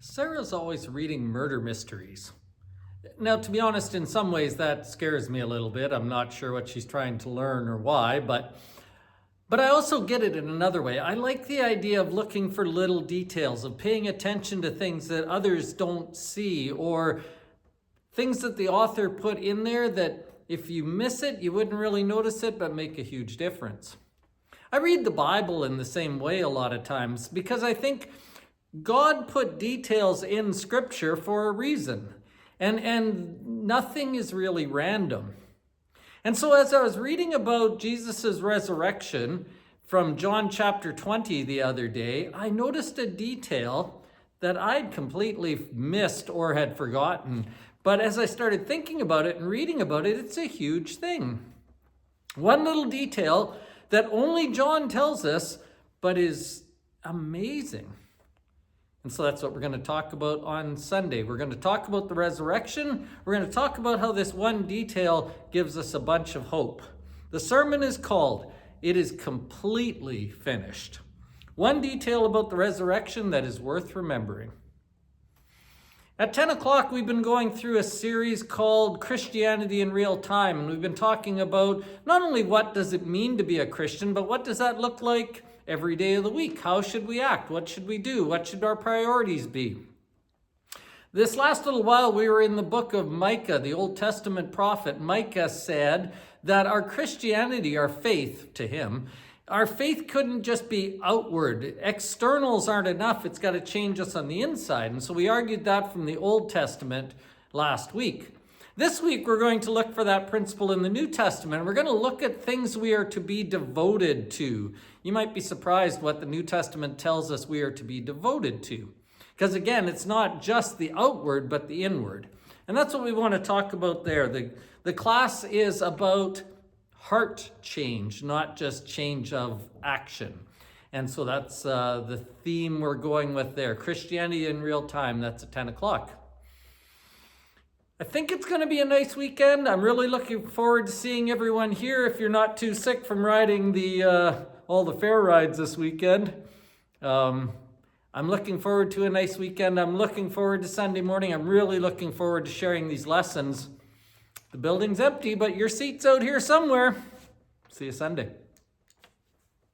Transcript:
Sarah's always reading murder mysteries. Now, to be honest, in some ways that scares me a little bit. I'm not sure what she's trying to learn or why, but I also get it in another way. I like the idea of looking for little details, of paying attention to things that others don't see, or things that the author put in there that if you miss it, you wouldn't really notice it, but make a huge difference. I read the Bible in the same way a lot of times because I think God put details in Scripture for a reason, and nothing is really random. And so as I was reading about Jesus' resurrection from John chapter 20 the other day, I noticed a detail that I'd completely missed or had forgotten. But as I started thinking about it and reading about it, it's a huge thing. One little detail that only John tells us, but is amazing. And so that's what we're going to talk about on Sunday. We're going to talk about the resurrection. We're going to talk about how this one detail gives us a bunch of hope. The sermon is called, "It is Completely Finished." One detail about the resurrection that is worth remembering. At 10 o'clock, we've been going through a series called Christianity in Real Time. And we've been talking about not only what does it mean to be a Christian, but what does that look like every day of the week? How should we act? What should we do? What should our priorities be? This last little while, we were in the book of Micah, the Old Testament prophet. Micah said that our Christianity, our faith to him, our faith couldn't just be outward. Externals aren't enough. It's got to change us on the inside. And so we argued that from the Old Testament last week. This week, we're going to look for that principle in the New Testament. We're going to look at things we are to be devoted to. You might be surprised what the New Testament tells us we are to be devoted to. Because again, it's not just the outward, but the inward. And that's what we want to talk about there. The class is about heart change, not just change of action. And so that's the theme we're going with there. Christianity in Real Time, that's at 10 o'clock. I think it's going to be a nice weekend. I'm really looking forward to seeing everyone here if you're not too sick from riding all the fair rides this weekend. I'm looking forward to a nice weekend. I'm looking forward to Sunday morning. I'm really looking forward to sharing these lessons. The building's empty, but your seat's out here somewhere. See you Sunday.